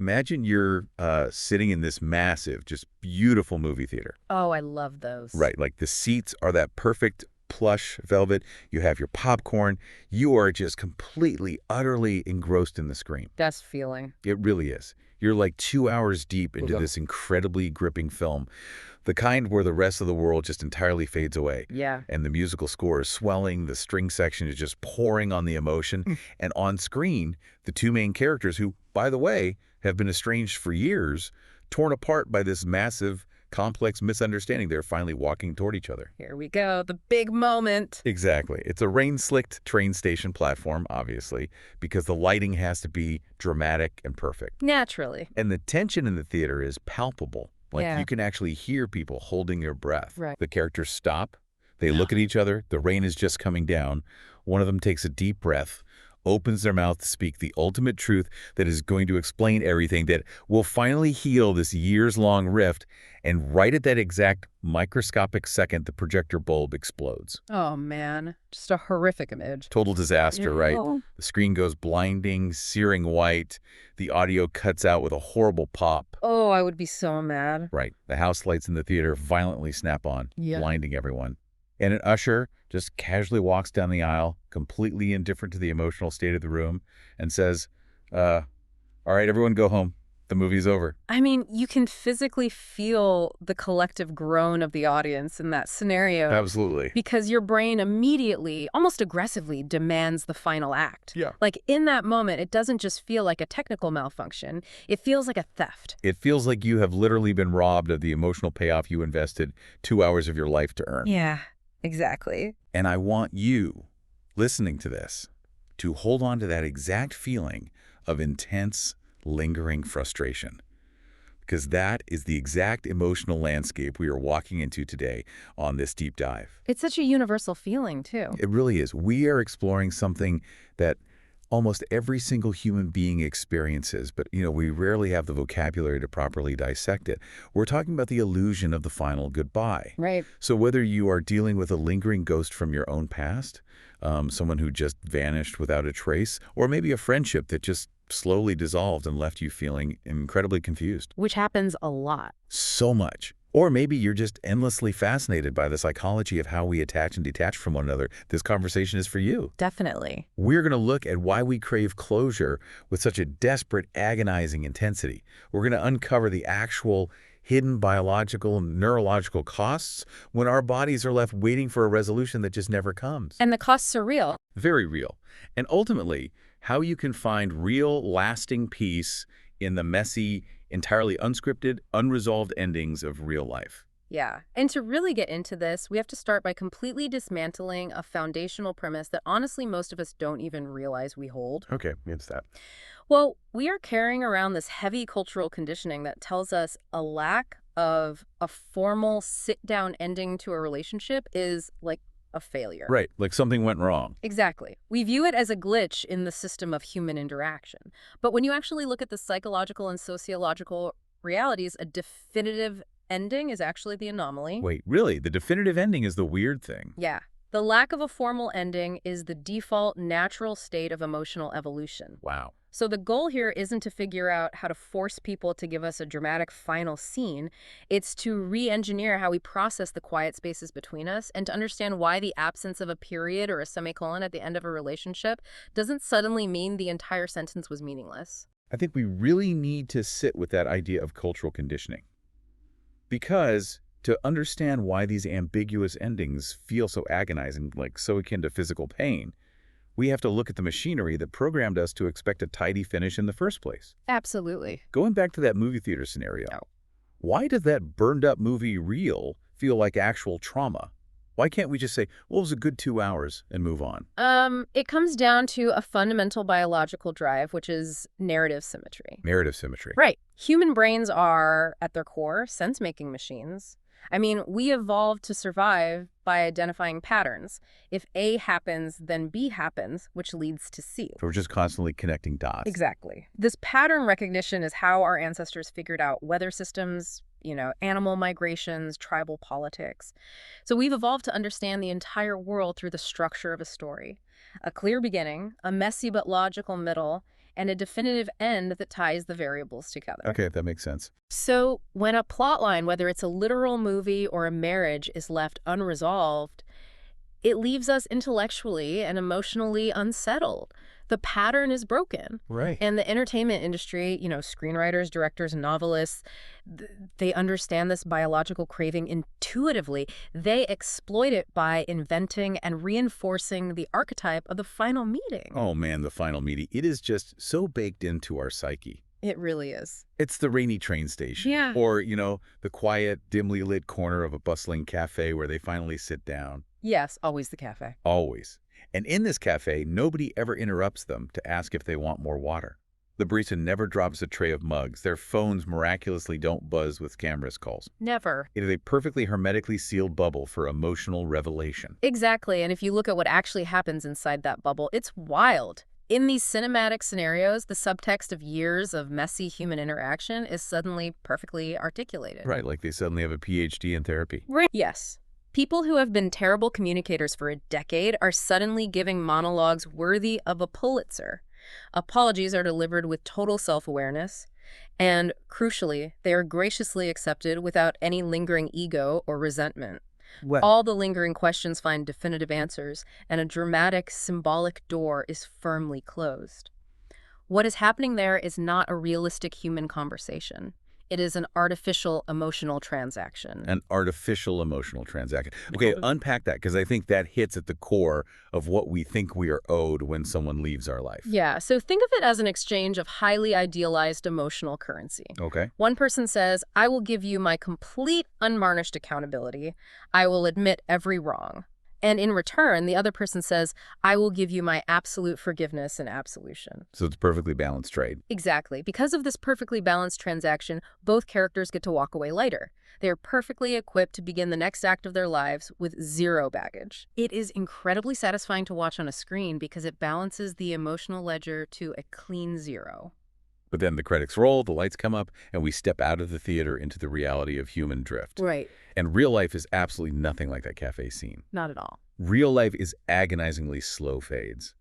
Imagine you're sitting in this massive, just beautiful movie theater. Oh, I love those. Right, like the seats are that perfect plush velvet. You have your popcorn. You are just completely, utterly engrossed in the screen. Best feeling. It really is. You're like 2 hours deep into this incredibly gripping film, the kind where the rest of the world just entirely fades away. Yeah. And the musical score is swelling, the string section is just pouring on the emotion, and on screen, the two main characters who, by the way, have been estranged for years, torn apart by this massive, complex misunderstanding. They're finally walking toward each other. Here we go, the big moment. Exactly. It's a rain-slicked train station platform, obviously, because the lighting has to be dramatic and perfect. Naturally. And the tension in the theater is palpable. Like, Yeah. you can actually hear people holding their breath. Right. The characters stop. They look at each other. The rain is just coming down. One of them takes a deep breath, opens their mouth to speak the ultimate truth that is going to explain everything, that will finally heal this years-long rift. And right at that exact microscopic second, the projector bulb explodes. Oh, man. Just a horrific image. Total disaster, right? Oh. The screen goes blinding, searing white. The audio cuts out with a horrible pop. Oh, I would be so mad. Right. The house lights in the theater violently snap on, Yeah. blinding everyone. And an usher just casually walks down the aisle, completely indifferent to the emotional state of the room, and says, all right, everyone go home. The movie's over. I mean, you can physically feel the collective groan of the audience in that scenario. Absolutely. Because your brain immediately, almost aggressively, demands the final act. Yeah. Like, in that moment, it doesn't just feel like a technical malfunction. It feels like a theft. It feels like you have literally been robbed of the emotional payoff you invested 2 hours of your life to earn. Yeah, exactly. And I want you, listening to this, to hold on to that exact feeling of intense, lingering frustration. Because that is the exact emotional landscape we are walking into today on this deep dive. It's such a universal feeling, too. It really is. We are exploring something that almost every single human being experiences, but we rarely have the vocabulary to properly dissect it. We're talking about the illusion of the final goodbye. Right. So whether you are dealing with a lingering ghost from your own past, someone who just vanished without a trace, or maybe a friendship that just slowly dissolved and left you feeling incredibly confused. Which happens a lot. So much. Or maybe you're just endlessly fascinated by the psychology of how we attach and detach from one another. This conversation is for you. Definitely. We're going to look at why we crave closure with such a desperate, agonizing intensity. We're going to uncover the actual hidden biological and neurological costs when our bodies are left waiting for a resolution that just never comes. And the costs are real. Very real. And ultimately, how you can find real, lasting peace in the messy, entirely unscripted, unresolved endings of real life. Yeah. And to really get into this, we have to start by completely dismantling a foundational premise that honestly most of us don't even realize we hold. Okay, it's that. Well, we are carrying around this heavy cultural conditioning that tells us a lack of a formal sit-down ending to a relationship is like a failure. Right, like something went wrong. Exactly. We view it as a glitch in the system of human interaction. But when you actually look at the psychological and sociological realities, a definitive ending is actually the anomaly. Wait, really? The definitive ending is the weird thing? Yeah. The lack of a formal ending is the default natural state of emotional evolution. Wow. So the goal here isn't to figure out how to force people to give us a dramatic final scene. It's to re-engineer how we process the quiet spaces between us and to understand why the absence of a period or a semicolon at the end of a relationship doesn't suddenly mean the entire sentence was meaningless. I think we really need to sit with that idea of cultural conditioning. Because to understand why these ambiguous endings feel so agonizing, like so akin to physical pain, we have to look at the machinery that programmed us to expect a tidy finish in the first place. Absolutely. Going back to that movie theater scenario, Oh. Why does that burned-up movie reel feel like actual trauma? Why can't we just say, well, it was a good 2 hours and move on? It comes down to a fundamental biological drive, which is narrative symmetry. Narrative symmetry. Right. Human brains are, at their core, sense-making machines. I mean, we evolved to survive by identifying patterns. If A happens, then B happens, which leads to C. So we're just constantly connecting dots. Exactly. This pattern recognition is how our ancestors figured out weather systems, animal migrations, tribal politics. So we've evolved to understand the entire world through the structure of a story. A clear beginning, a messy but logical middle, and a definitive end that ties the variables together. Okay, that makes sense. So when a plotline, whether it's a literal movie or a marriage, is left unresolved, it leaves us intellectually and emotionally unsettled. The pattern is broken. Right. And the entertainment industry, screenwriters, directors, novelists, they understand this biological craving intuitively. They exploit it by inventing and reinforcing the archetype of the final meeting. Oh man, the final meeting. It is just so baked into our psyche. It really is. It's the rainy train station. Yeah. Or, the quiet, dimly lit corner of a bustling cafe where they finally sit down. Yes, always the cafe. Always. And in this cafe, nobody ever interrupts them to ask if they want more water. The barista never drops a tray of mugs. Their phones miraculously don't buzz with cameras calls. Never. It is a perfectly hermetically sealed bubble for emotional revelation. Exactly. And if you look at what actually happens inside that bubble, it's wild. In these cinematic scenarios, the subtext of years of messy human interaction is suddenly perfectly articulated. Right, like they suddenly have a PhD in therapy. Right. Yes. People who have been terrible communicators for a decade are suddenly giving monologues worthy of a Pulitzer. Apologies are delivered with total self-awareness, and, crucially, they are graciously accepted without any lingering ego or resentment. Well, All the lingering questions find definitive answers, and a dramatic, symbolic door is firmly closed. What is happening there is not a realistic human conversation. It is an artificial emotional transaction. an artificial emotional transaction. Okay, unpack that, because I think that hits at the core of what we think we are owed when someone leaves our life. Yeah, so think of it as an exchange of highly idealized emotional currency. Okay. One person says, I will give you my complete unvarnished accountability. I will admit every wrong. And in return, the other person says, I will give you my absolute forgiveness and absolution. So it's perfectly balanced trade. Exactly. Because of this perfectly balanced transaction, both characters get to walk away lighter. They are perfectly equipped to begin the next act of their lives with zero baggage. It is incredibly satisfying to watch on a screen because it balances the emotional ledger to a clean zero. But then the credits roll, the lights come up, and we step out of the theater into the reality of human drift. Right. And real life is absolutely nothing like that cafe scene. Not at all. Real life is agonizingly slow fades.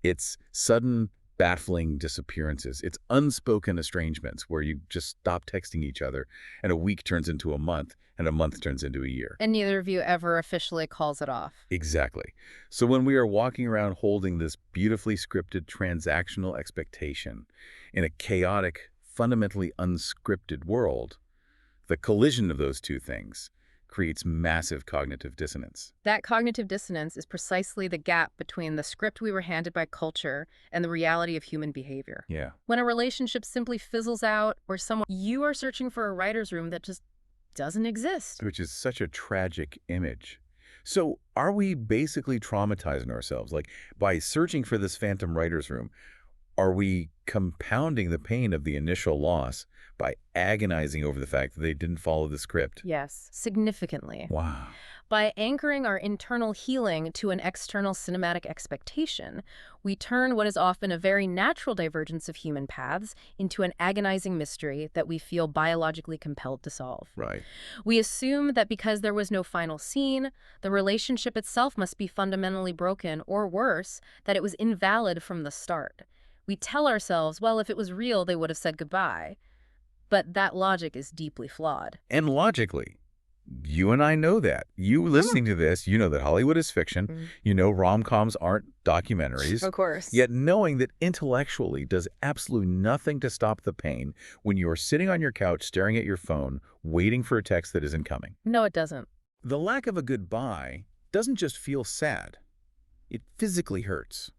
It's sudden, baffling disappearances. It's unspoken estrangements where you just stop texting each other, and a week turns into a month, and a month turns into a year. And neither of you ever officially calls it off. Exactly. So when we are walking around holding this beautifully scripted transactional expectation in a chaotic, fundamentally unscripted world, the collision of those two things creates massive cognitive dissonance. That cognitive dissonance is precisely the gap between the script we were handed by culture and the reality of human behavior. Yeah. When a relationship simply fizzles out, or you are searching for a writer's room that just doesn't exist. Which is such a tragic image. So are we basically traumatizing ourselves? Like, by searching for this phantom writer's room, are we compounding the pain of the initial loss by agonizing over the fact that they didn't follow the script? Yes, significantly. Wow. By anchoring our internal healing to an external cinematic expectation, we turn what is often a very natural divergence of human paths into an agonizing mystery that we feel biologically compelled to solve. Right. We assume that because there was no final scene, the relationship itself must be fundamentally broken, or worse, that it was invalid from the start. We tell ourselves, well, if it was real, they would have said goodbye. But that logic is deeply flawed. And logically, you and I know that. You listening to this, you know that Hollywood is fiction. You know rom-coms aren't documentaries. Of course. Yet knowing that intellectually does absolutely nothing to stop the pain when you are sitting on your couch staring at your phone, waiting for a text that isn't coming. No, it doesn't. The lack of a goodbye doesn't just feel sad. It physically hurts.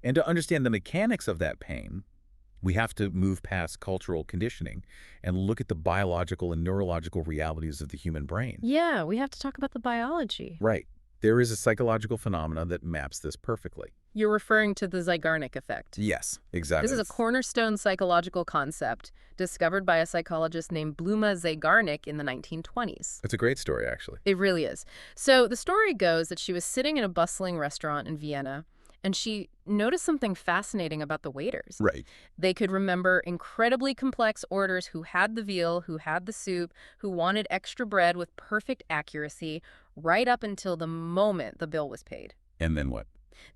And to understand the mechanics of that pain, we have to move past cultural conditioning and look at the biological and neurological realities of the human brain. Yeah, we have to talk about the biology. Right. There is a psychological phenomena that maps this perfectly. You're referring to the Zeigarnik effect. Yes, exactly. This is a cornerstone psychological concept discovered by a psychologist named Bluma Zeigarnik in the 1920s. It's a great story, actually. It really is. So the story goes that she was sitting in a bustling restaurant in Vienna, and she noticed something fascinating about the waiters. Right. They could remember incredibly complex orders: who had the veal, who had the soup, who wanted extra bread, with perfect accuracy, right up until the moment the bill was paid. And then what?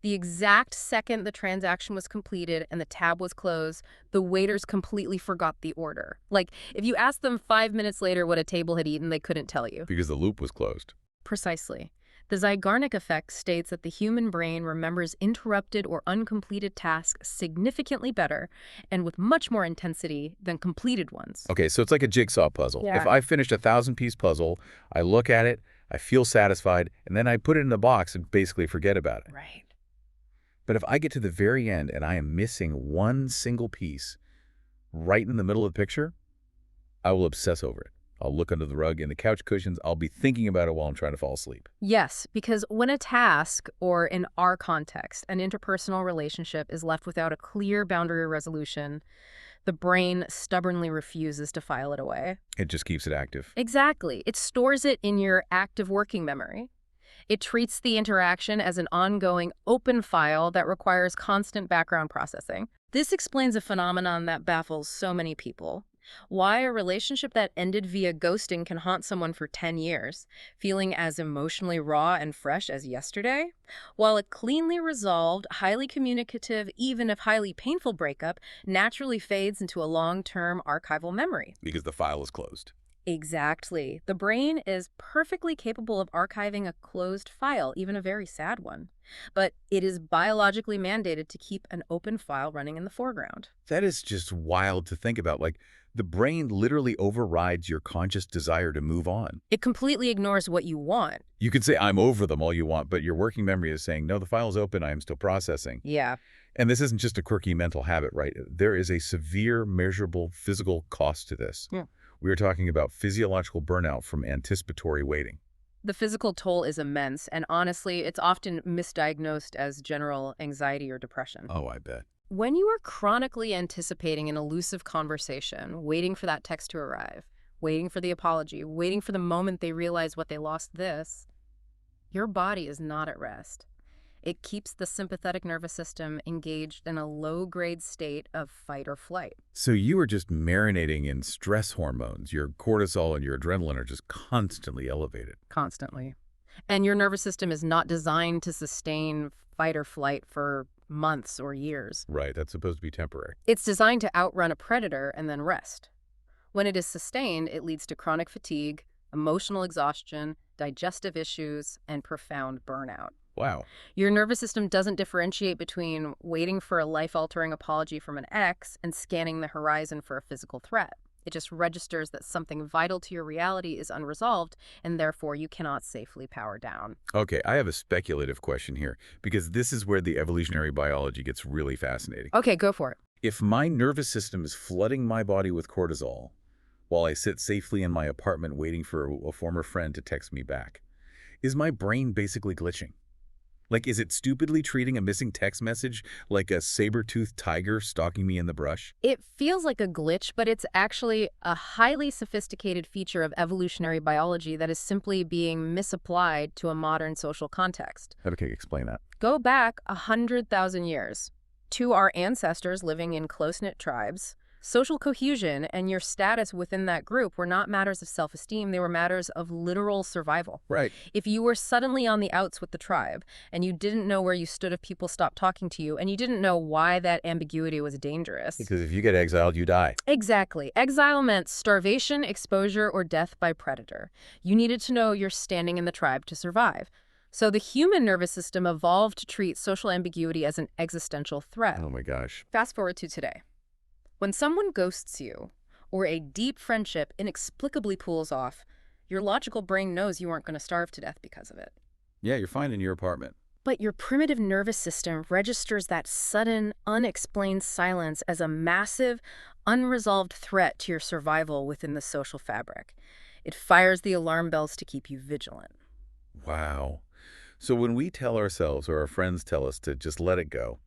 The exact second the transaction was completed and the tab was closed, the waiters completely forgot the order. Like, if you asked them 5 minutes later what a table had eaten, they couldn't tell you. Because the loop was closed. Precisely. The Zeigarnik effect states that the human brain remembers interrupted or uncompleted tasks significantly better and with much more intensity than completed ones. Okay, so it's like a jigsaw puzzle. Yeah. If I finished a 1,000-piece puzzle, I look at it, I feel satisfied, and then I put it in the box and basically forget about it. Right. But if I get to the very end and I am missing one single piece right in the middle of the picture, I will obsess over it. I'll look under the rug, in the couch cushions. I'll be thinking about it while I'm trying to fall asleep. Yes, because when a task, or in our context, an interpersonal relationship is left without a clear boundary resolution, the brain stubbornly refuses to file it away. It just keeps it active. Exactly. It stores it in your active working memory. It treats the interaction as an ongoing open file that requires constant background processing. This explains a phenomenon that baffles so many people. Why a relationship that ended via ghosting can haunt someone for 10 years, feeling as emotionally raw and fresh as yesterday, while a cleanly resolved, highly communicative, even if highly painful breakup naturally fades into a long-term archival memory. Because the file is closed. Exactly. The brain is perfectly capable of archiving a closed file, even a very sad one. But it is biologically mandated to keep an open file running in the foreground. That is just wild to think about. Like, the brain literally overrides your conscious desire to move on. It completely ignores what you want. You can say, I'm over them all you want, but your working memory is saying, no, the file is open, I am still processing. Yeah. And this isn't just a quirky mental habit, right? There is a severe, measurable physical cost to this. Yeah. We are talking about physiological burnout from anticipatory waiting. The physical toll is immense, and honestly, it's often misdiagnosed as general anxiety or depression. Oh, I bet. When you are chronically anticipating an elusive conversation, waiting for that text to arrive, waiting for the apology, waiting for the moment they realize what they lost your body is not at rest. It keeps the sympathetic nervous system engaged in a low-grade state of fight or flight. So you are just marinating in stress hormones. Your cortisol and your adrenaline are just constantly elevated. Constantly. And your nervous system is not designed to sustain fight or flight for months or years. Right, that's supposed to be temporary. It's designed to outrun a predator and then rest. When it is sustained, it leads to chronic fatigue, emotional exhaustion, digestive issues, and profound burnout. Wow. Your nervous system doesn't differentiate between waiting for a life-altering apology from an ex and scanning the horizon for a physical threat. It just registers that something vital to your reality is unresolved, and therefore you cannot safely power down. Okay, I have a speculative question here, because this is where the evolutionary biology gets really fascinating. Okay, go for it. If my nervous system is flooding my body with cortisol while I sit safely in my apartment waiting for a former friend to text me back, is my brain basically glitching? Like, is it stupidly treating a missing text message like a saber-toothed tiger stalking me in the brush? It feels like a glitch, but it's actually a highly sophisticated feature of evolutionary biology that is simply being misapplied to a modern social context. Okay, explain that. Go back 100,000 years to our ancestors living in close-knit tribes. Social cohesion and your status within that group were not matters of self-esteem, they were matters of literal survival. Right. If you were suddenly on the outs with the tribe, and you didn't know where you stood if people stopped talking to you, and you didn't know why that ambiguity was dangerous. Because if you get exiled, you die. Exactly. Exile meant starvation, exposure, or death by predator. You needed to know you're standing in the tribe to survive. So the human nervous system evolved to treat social ambiguity as an existential threat. Oh my gosh. Fast forward to today. When someone ghosts you, or a deep friendship inexplicably pulls off, your logical brain knows you aren't going to starve to death because of it. Yeah, you're fine in your apartment. But your primitive nervous system registers that sudden, unexplained silence as a massive, unresolved threat to your survival within the social fabric. It fires the alarm bells to keep you vigilant. Wow. So when we tell ourselves, or our friends tell us to just let it go,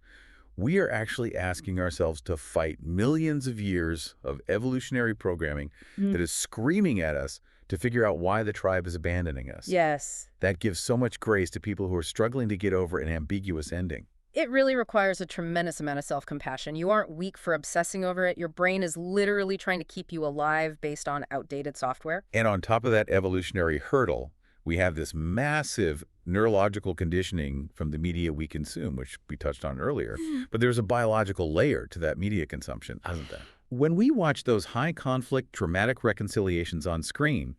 we are actually asking ourselves to fight millions of years of evolutionary programming that is screaming at us to figure out why the tribe is abandoning us. Yes. That gives so much grace to people who are struggling to get over an ambiguous ending. It really requires a tremendous amount of self-compassion. You aren't weak for obsessing over it. Your brain is literally trying to keep you alive based on outdated software. And on top of that evolutionary hurdle, We have this massive neurological conditioning from the media we consume, which we touched on earlier. But there's a biological layer to that media consumption, isn't there? When we watch those high-conflict, dramatic reconciliations on screen,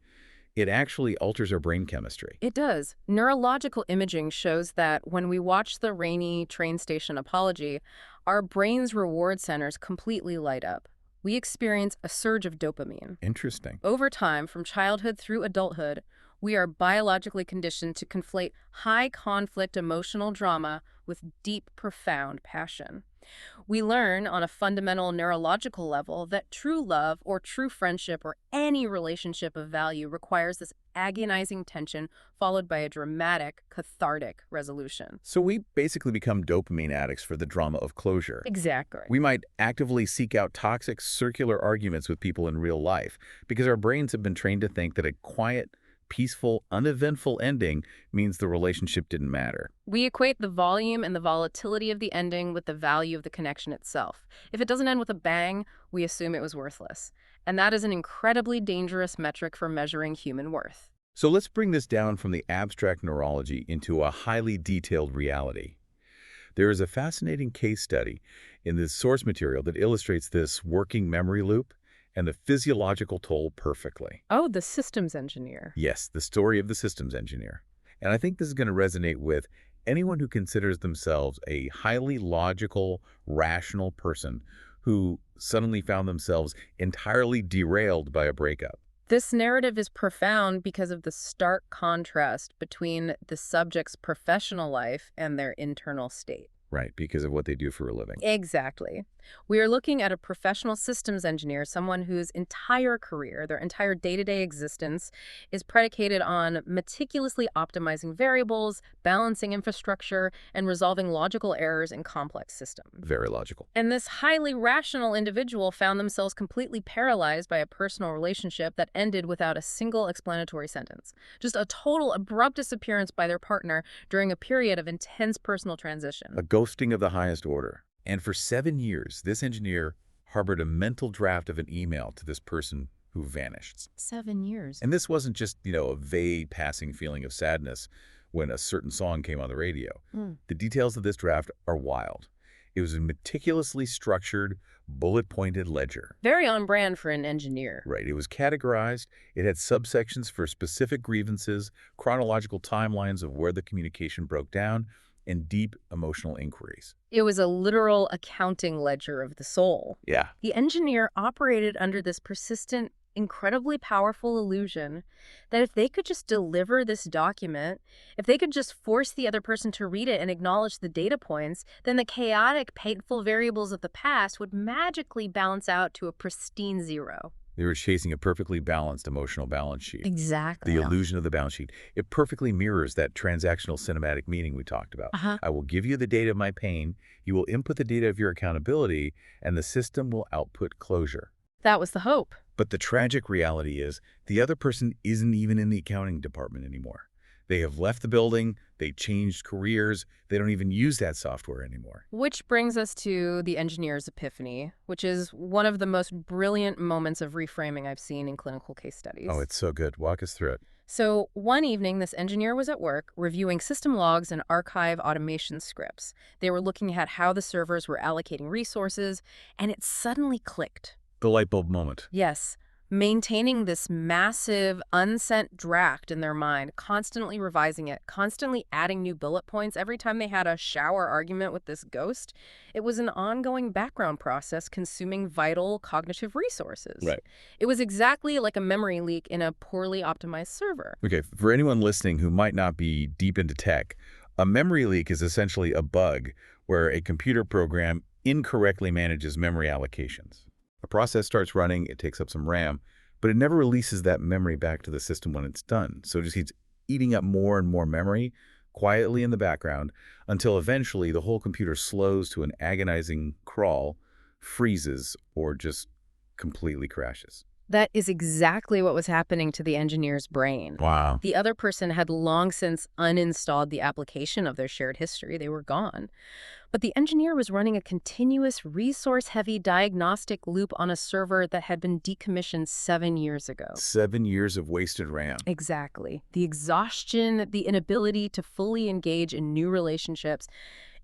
it actually alters our brain chemistry. It does. Neurological imaging shows that when we watch the rainy train station apology, our brain's reward centers completely light up. We experience a surge of dopamine. Interesting. Over time, from childhood through adulthood, we are biologically conditioned to conflate high-conflict emotional drama with deep, profound passion. We learn on a fundamental neurological level that true love or true friendship or any relationship of value requires this agonizing tension followed by a dramatic, cathartic resolution. So we basically become dopamine addicts for the drama of closure. Exactly. We might actively seek out toxic, circular arguments with people in real life because our brains have been trained to think that a quiet, peaceful, uneventful ending means the relationship didn't matter. We equate the volume and the volatility of the ending with the value of the connection itself. If it doesn't end with a bang, we assume it was worthless. And that is an incredibly dangerous metric for measuring human worth. So let's bring this down from the abstract neurology into a highly detailed reality. There is a fascinating case study in this source material that illustrates this working memory loop and the physiological toll perfectly. Oh, the systems engineer. Yes, the story of the systems engineer. And I think this is going to resonate with anyone who considers themselves a highly logical, rational person who suddenly found themselves entirely derailed by a breakup. This narrative is profound because of the stark contrast between the subject's professional life and their internal state. Right, because of what they do for a living. Exactly. We are looking at a professional systems engineer, someone whose entire career, their entire day-to-day existence, is predicated on meticulously optimizing variables, balancing infrastructure, and resolving logical errors in complex systems. Very logical. And this highly rational individual found themselves completely paralyzed by a personal relationship that ended without a single explanatory sentence. Just a total abrupt disappearance by their partner during a period of intense personal transition. A ghosting of the highest order. And for 7 years, this engineer harbored a mental draft of an email to this person who vanished. 7 years. And this wasn't just, a vague passing feeling of sadness when a certain song came on the radio. The details of this draft are wild. It was a meticulously structured, bullet-pointed ledger. Very on brand for an engineer. Right. It was categorized. It had subsections for specific grievances, chronological timelines of where the communication broke down, and deep emotional inquiries. It was a literal accounting ledger of the soul. Yeah. The engineer operated under this persistent, incredibly powerful illusion that if they could just deliver this document, if they could just force the other person to read it and acknowledge the data points, then the chaotic, painful variables of the past would magically balance out to a pristine zero. They were chasing a perfectly balanced emotional balance sheet. Exactly. The illusion of the balance sheet. It perfectly mirrors that transactional cinematic meaning we talked about. I will give you the data of my pain, you will input the data of your accountability, and the system will output closure. That was the hope. But the tragic reality is the other person isn't even in the accounting department anymore. They have left the building, they changed careers, they don't even use that software anymore. Which brings us to the engineer's epiphany, which is one of the most brilliant moments of reframing I've seen in clinical case studies. Oh, it's so good. Walk us through it. So one evening, this engineer was at work reviewing system logs and archive automation scripts. They were looking at how the servers were allocating resources, and it suddenly clicked. The light bulb moment. Yes. Maintaining this massive, unsent draft in their mind, constantly revising it, constantly adding new bullet points every time they had a shower argument with this ghost. It was an ongoing background process consuming vital cognitive resources. Right. It was exactly like a memory leak in a poorly optimized server. Okay, for anyone listening who might not be deep into tech, a memory leak is essentially a bug where a computer program incorrectly manages memory allocations. A process starts running, it takes up some RAM, but it never releases that memory back to the system when it's done. So it just keeps eating up more and more memory quietly in the background until eventually the whole computer slows to an agonizing crawl, freezes, or just completely crashes. That is exactly what was happening to the engineer's brain. Wow. The other person had long since uninstalled the application of their shared history. They were gone. But the engineer was running a continuous resource-heavy diagnostic loop on a server that had been decommissioned 7 years ago. 7 years of wasted RAM. Exactly. The exhaustion, the inability to fully engage in new relationships,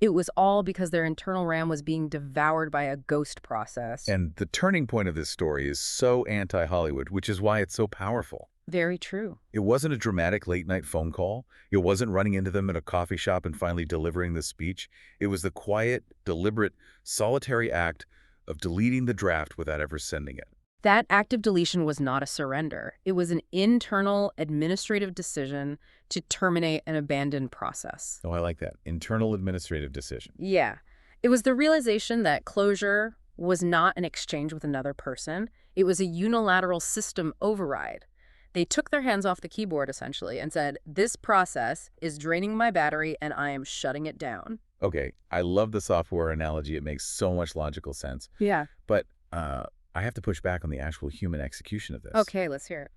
it was all because their internal RAM was being devoured by a ghost process. And the turning point of this story is so anti-Hollywood, which is why it's so powerful. Very true. It wasn't a dramatic late-night phone call. It wasn't running into them at a coffee shop and finally delivering the speech. It was the quiet, deliberate, solitary act of deleting the draft without ever sending it. That active deletion was not a surrender. It was an internal administrative decision to terminate an abandoned process. Oh, I like that. Internal administrative decision. Yeah. It was the realization that closure was not an exchange with another person. It was a unilateral system override. They took their hands off the keyboard, essentially, and said, this process is draining my battery and I am shutting it down. Okay, I love the software analogy. It makes so much logical sense. Yeah. But I have to push back on the actual human execution of this. Okay, let's hear it.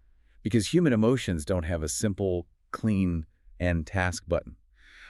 Because human emotions don't have a simple, clean end task button.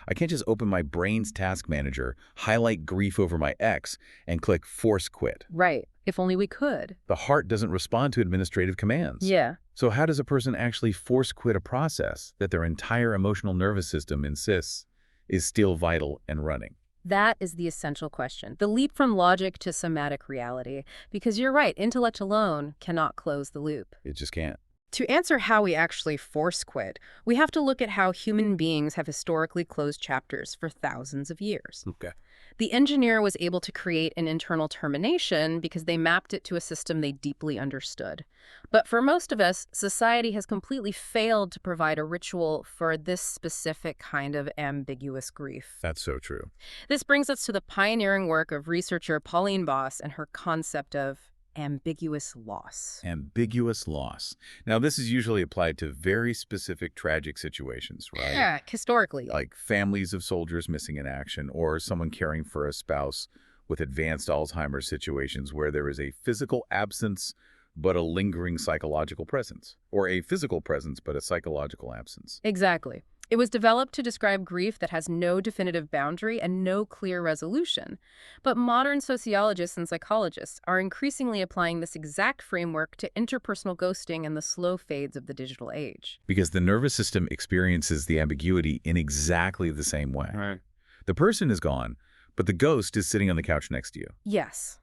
I can't just open my brain's task manager, highlight grief over my ex, and click force quit. Right. If only we could. The heart doesn't respond to administrative commands. Yeah. So how does a person actually force quit a process that their entire emotional nervous system insists is still vital and running? That is the essential question. The leap from logic to somatic reality. Because you're right, intellect alone cannot close the loop. It just can't. To answer how we actually force quit, we have to look at how human beings have historically closed chapters for thousands of years. Okay. The engineer was able to create an internal termination because they mapped it to a system they deeply understood. But for most of us, society has completely failed to provide a ritual for this specific kind of ambiguous grief. That's so true. This brings us to the pioneering work of researcher Pauline Boss and her concept of ambiguous loss. Ambiguous loss. Now, this is usually applied to very specific tragic situations, right? Yeah, historically. Like families of soldiers missing in action, or someone caring for a spouse with advanced Alzheimer's situations where there is a physical absence but a lingering psychological presence, or a physical presence but a psychological absence. Exactly. It was developed to describe grief that has no definitive boundary and no clear resolution. But modern sociologists and psychologists are increasingly applying this exact framework to interpersonal ghosting and the slow fades of the digital age. Because the nervous system experiences the ambiguity in exactly the same way. Right. The person is gone, but the ghost is sitting on the couch next to you. Yes.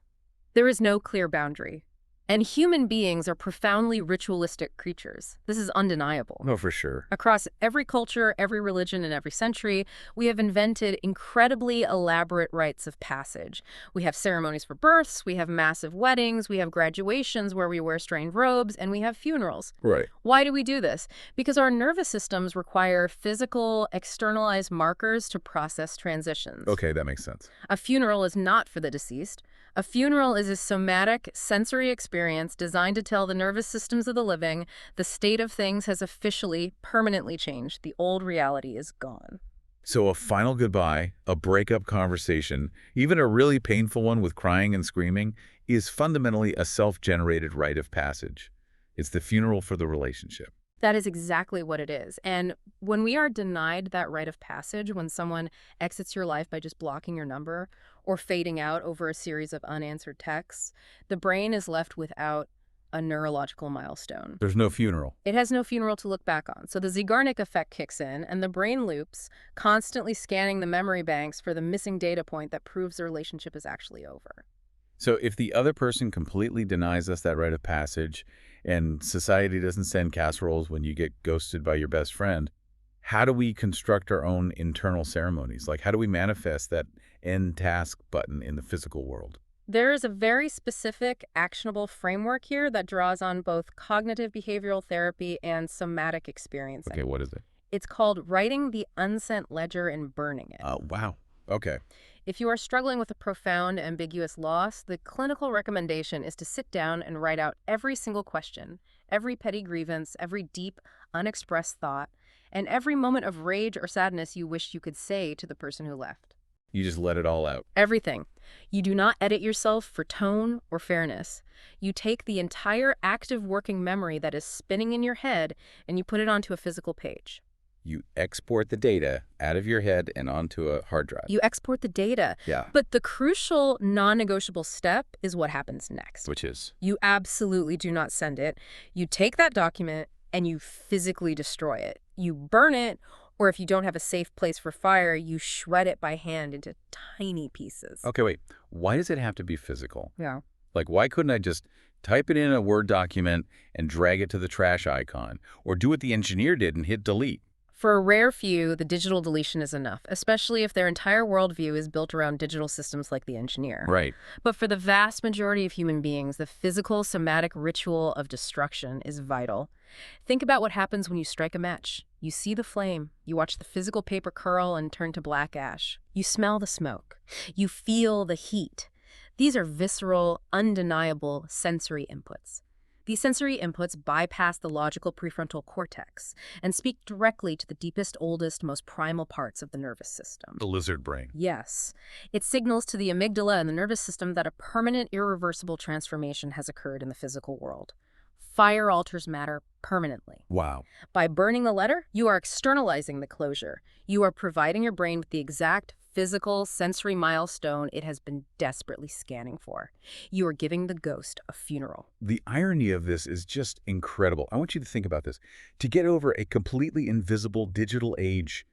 There is no clear boundary. And human beings are profoundly ritualistic creatures. This is undeniable. Oh, for sure. Across every culture, every religion, and every century, we have invented incredibly elaborate rites of passage. We have ceremonies for births, we have massive weddings, we have graduations where we wear strange robes, and we have funerals. Right. Why do we do this? Because our nervous systems require physical, externalized markers to process transitions. Okay, that makes sense. A funeral is not for the deceased. A funeral is a somatic, sensory experience designed to tell the nervous systems of the living the state of things has officially, permanently changed. The old reality is gone. So a final goodbye, a breakup conversation, even a really painful one with crying and screaming, is fundamentally a self-generated rite of passage. It's the funeral for the relationship. That is exactly what it is. And when we are denied that rite of passage, when someone exits your life by just blocking your number or fading out over a series of unanswered texts, the brain is left without a neurological milestone. There's no funeral. It has no funeral to look back on. So the Zeigarnik effect kicks in, and the brain loops, constantly scanning the memory banks for the missing data point that proves the relationship is actually over. So if the other person completely denies us that rite of passage, and society doesn't send casseroles when you get ghosted by your best friend, how do we construct our own internal ceremonies? Like, how do we manifest that end task button in the physical world? There is a very specific, actionable framework here that draws on both cognitive behavioral therapy and somatic experiencing. Okay, what is it? It's called writing the unsent ledger and burning it. Wow. Okay. If you are struggling with a profound, ambiguous loss, the clinical recommendation is to sit down and write out every single question, every petty grievance, every deep, unexpressed thought, and every moment of rage or sadness you wish you could say to the person who left. You just let it all out. Everything. You do not edit yourself for tone or fairness. You take the entire active working memory that is spinning in your head and you put it onto a physical page. You export the data out of your head and onto a hard drive. You export the data. Yeah. But the crucial non-negotiable step is what happens next. Which is? You absolutely do not send it. You take that document and you physically destroy it. You burn it, or if you don't have a safe place for fire, you shred it by hand into tiny pieces. Okay, wait. Why does it have to be physical? Yeah. Like, why couldn't I just type it in a Word document and drag it to the trash icon? Or do what the engineer did and hit delete? For a rare few, the digital deletion is enough, especially if their entire worldview is built around digital systems like the engineer. Right. But for the vast majority of human beings, the physical somatic ritual of destruction is vital. Think about what happens when you strike a match. You see the flame, you watch the physical paper curl and turn to black ash. You smell the smoke. You feel the heat. These are visceral, undeniable sensory inputs. These sensory inputs bypass the logical prefrontal cortex and speak directly to the deepest, oldest, most primal parts of the nervous system. The lizard brain. Yes. It signals to the amygdala and the nervous system that a permanent, irreversible transformation has occurred in the physical world. Fire alters matter permanently. Wow. By burning the letter, you are externalizing the closure. You are providing your brain with the exact physical, sensory milestone it has been desperately scanning for. You are giving the ghost a funeral. The irony of this is just incredible. I want you to think about this. To get over a completely invisible digital age,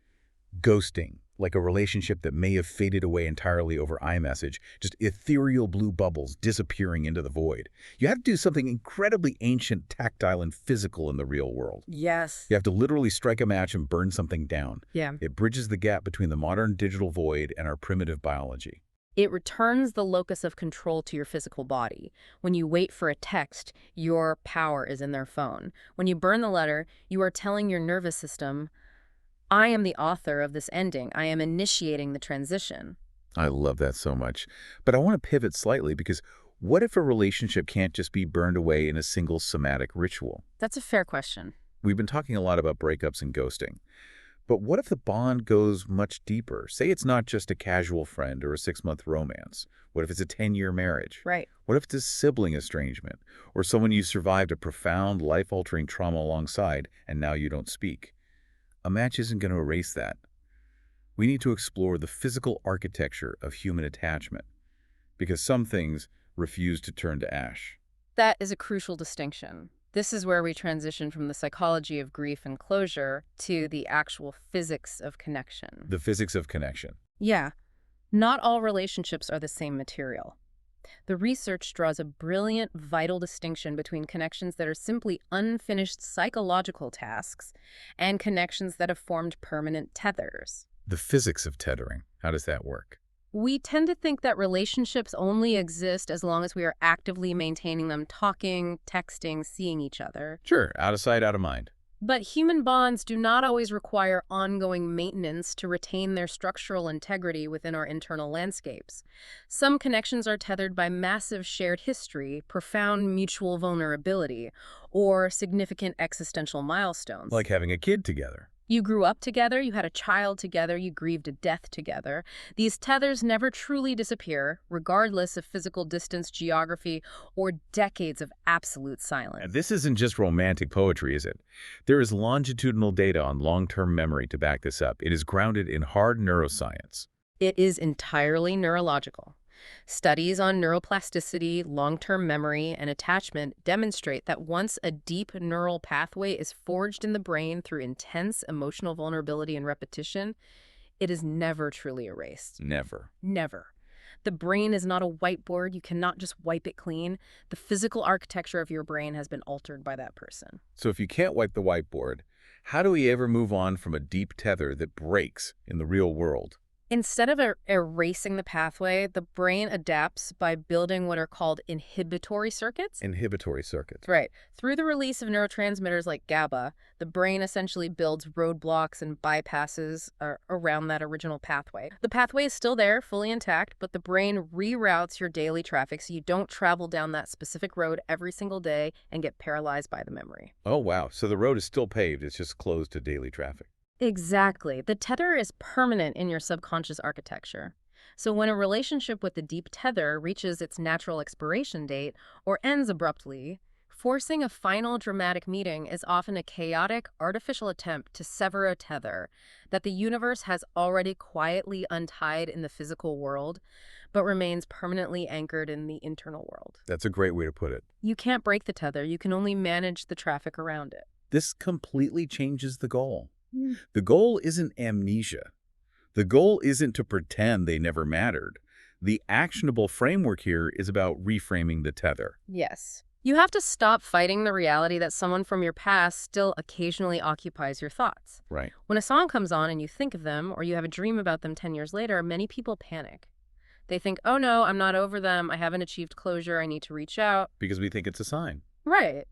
ghosting, like a relationship that may have faded away entirely over iMessage, just ethereal blue bubbles disappearing into the void. You have to do something incredibly ancient, tactile, and physical in the real world. Yes. You have to literally strike a match and burn something down. Yeah. It bridges the gap between the modern digital void and our primitive biology. It returns the locus of control to your physical body. When you wait for a text, your power is in their phone. When you burn the letter, you are telling your nervous system, I am the author of this ending. I am initiating the transition. I love that so much. But I want to pivot slightly because what if a relationship can't just be burned away in a single somatic ritual? That's a fair question. We've been talking a lot about breakups and ghosting. But what if the bond goes much deeper? Say it's not just a casual friend or a 6-month romance. What if it's a 10-year marriage? Right. What if it's a sibling estrangement or someone you survived a profound, life-altering trauma alongside and now you don't speak? A match isn't going to erase that. We need to explore the physical architecture of human attachment because some things refuse to turn to ash. That is a crucial distinction. This is where we transition from the psychology of grief and closure to the actual physics of connection. The physics of connection. Yeah. Not all relationships are the same material. The research draws a brilliant, vital distinction between connections that are simply unfinished psychological tasks and connections that have formed permanent tethers. The physics of tethering. How does that work? We tend to think that relationships only exist as long as we are actively maintaining them, talking, texting, seeing each other. Sure, out of sight, out of mind. But human bonds do not always require ongoing maintenance to retain their structural integrity within our internal landscapes. Some connections are tethered by massive shared history, profound mutual vulnerability, or significant existential milestones. Like having a kid together. You grew up together, you had a child together, you grieved a death together. These tethers never truly disappear, regardless of physical distance, geography, or decades of absolute silence. And this isn't just romantic poetry, is it? There is longitudinal data on long-term memory to back this up. It is grounded in hard neuroscience. It is entirely neurological. Studies on neuroplasticity, long-term memory, and attachment demonstrate that once a deep neural pathway is forged in the brain through intense emotional vulnerability and repetition, it is never truly erased. Never. Never. The brain is not a whiteboard. You cannot just wipe it clean. The physical architecture of your brain has been altered by that person. So if you can't wipe the whiteboard, how do we ever move on from a deep tether that breaks in the real world? Instead of erasing the pathway, the brain adapts by building what are called inhibitory circuits. Inhibitory circuits. Right. Through the release of neurotransmitters like GABA, the brain essentially builds roadblocks and bypasses around that original pathway. The pathway is still there, fully intact, but the brain reroutes your daily traffic so you don't travel down that specific road every single day and get paralyzed by the memory. Oh, wow. So the road is still paved. It's just closed to daily traffic. Exactly. The tether is permanent in your subconscious architecture. So when a relationship with the deep tether reaches its natural expiration date or ends abruptly, forcing a final dramatic meeting is often a chaotic, artificial attempt to sever a tether that the universe has already quietly untied in the physical world, but remains permanently anchored in the internal world. That's a great way to put it. You can't break the tether, you can only manage the traffic around it. This completely changes the goal. Mm. The goal isn't amnesia. The goal isn't to pretend they never mattered. The actionable framework here is about reframing the tether. Yes. You have to stop fighting the reality that someone from your past still occasionally occupies your thoughts. Right. When a song comes on and you think of them, or you have a dream about them 10 years later, many people panic. They think, oh no, I'm not over them, I haven't achieved closure, I need to reach out. Because we think it's a sign. Right.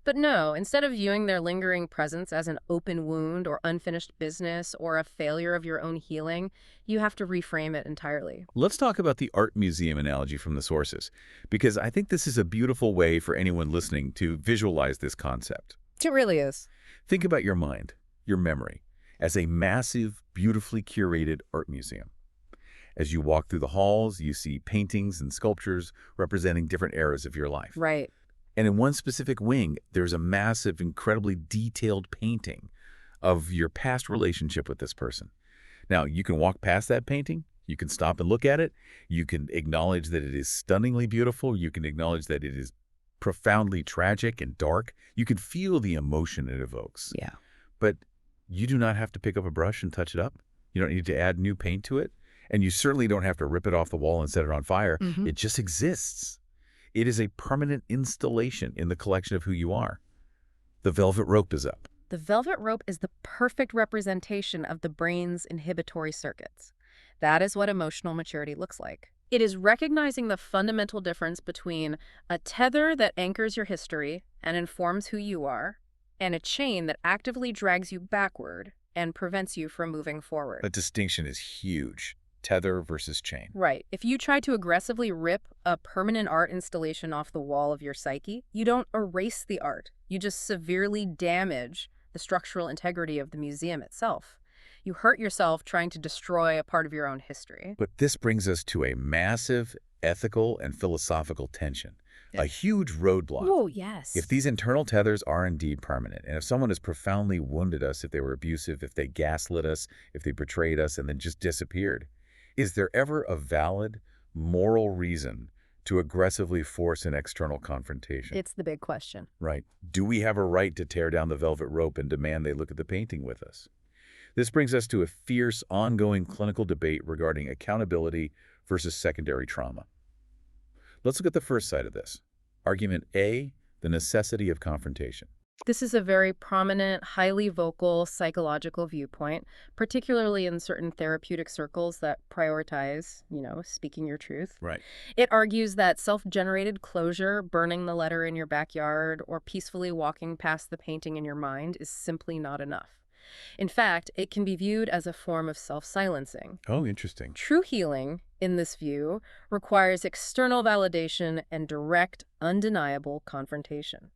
But no, instead of viewing their lingering presence as an open wound or unfinished business or a failure of your own healing, you have to reframe it entirely. Let's talk about the art museum analogy from the sources, because I think this is a beautiful way for anyone listening to visualize this concept. It really is. Think about your mind, your memory, as a massive, beautifully curated art museum. As you walk through the halls, you see paintings and sculptures representing different eras of your life. Right. And in one specific wing, there's a massive, incredibly detailed painting of your past relationship with this person. Now, you can walk past that painting. You can stop and look at it. You can acknowledge that it is stunningly beautiful. You can acknowledge that it is profoundly tragic and dark. You can feel the emotion it evokes. Yeah. But you do not have to pick up a brush and touch it up. You don't need to add new paint to it. And you certainly don't have to rip it off the wall and set it on fire. Mm-hmm. It just exists. It is a permanent installation in the collection of who you are. The velvet rope is up. The velvet rope is the perfect representation of the brain's inhibitory circuits. That is what emotional maturity looks like. It is recognizing the fundamental difference between a tether that anchors your history and informs who you are, and a chain that actively drags you backward and prevents you from moving forward. That distinction is huge. Tether versus chain. Right. If you try to aggressively rip a permanent art installation off the wall of your psyche, you don't erase the art. You just severely damage the structural integrity of the museum itself. You hurt yourself trying to destroy a part of your own history. But this brings us to a massive ethical and philosophical tension, a huge roadblock. Oh, yes. If these internal tethers are indeed permanent, and if someone has profoundly wounded us, if they were abusive, if they gaslit us, if they betrayed us and then just disappeared, is there ever a valid, moral reason to aggressively force an external confrontation? It's the big question. Right. Do we have a right to tear down the velvet rope and demand they look at the painting with us? This brings us to a fierce, ongoing clinical debate regarding accountability versus secondary trauma. Let's look at the first side of this. Argument A, the necessity of confrontation. This is a very prominent, highly vocal psychological viewpoint, particularly in certain therapeutic circles that prioritize, speaking your truth. Right. It argues that self-generated closure, burning the letter in your backyard, or peacefully walking past the painting in your mind is simply not enough. In fact, it can be viewed as a form of self-silencing. Oh, interesting. True healing, in this view, requires external validation and direct, undeniable confrontation.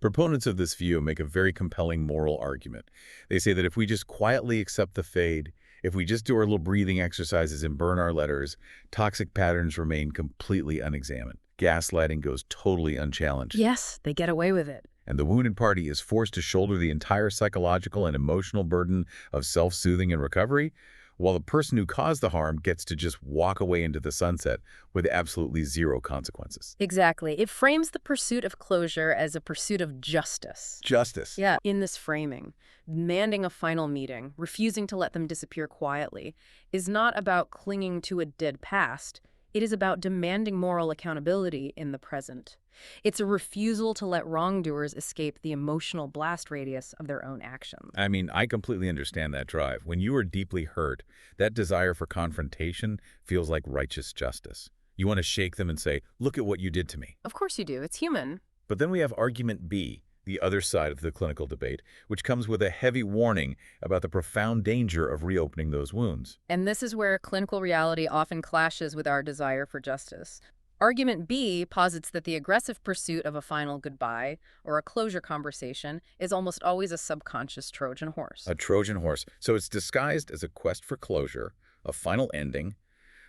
Proponents of this view make a very compelling moral argument. They say that if we just quietly accept the fade, if we just do our little breathing exercises and burn our letters, toxic patterns remain completely unexamined. Gaslighting goes totally unchallenged. Yes, they get away with it. And the wounded party is forced to shoulder the entire psychological and emotional burden of self-soothing and recovery, while the person who caused the harm gets to just walk away into the sunset with absolutely zero consequences. Exactly. It frames the pursuit of closure as a pursuit of justice. Justice. Yeah, in this framing, demanding a final meeting, refusing to let them disappear quietly, is not about clinging to a dead past. It is about demanding moral accountability in the present. It's a refusal to let wrongdoers escape the emotional blast radius of their own actions. I mean, I completely understand that drive. When you are deeply hurt, that desire for confrontation feels like righteous justice. You want to shake them and say, look at what you did to me. Of course you do. It's human. But then we have argument B, the other side of the clinical debate, which comes with a heavy warning about the profound danger of reopening those wounds. And this is where clinical reality often clashes with our desire for justice. Argument B posits that the aggressive pursuit of a final goodbye or a closure conversation is almost always a subconscious Trojan horse. A Trojan horse. So it's disguised as a quest for closure, a final ending,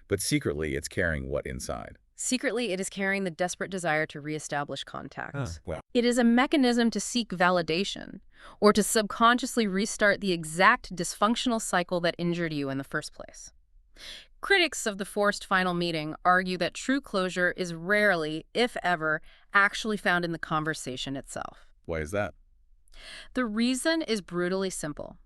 But secretly, it's carrying what inside? Secretly, it is carrying the desperate desire to reestablish contact. Well, It is a mechanism to seek validation, or to subconsciously restart the exact dysfunctional cycle that injured you in the first place. Critics of the forced final meeting argue that true closure is rarely, if ever, actually found in the conversation itself. why is that? The reason is brutally simple.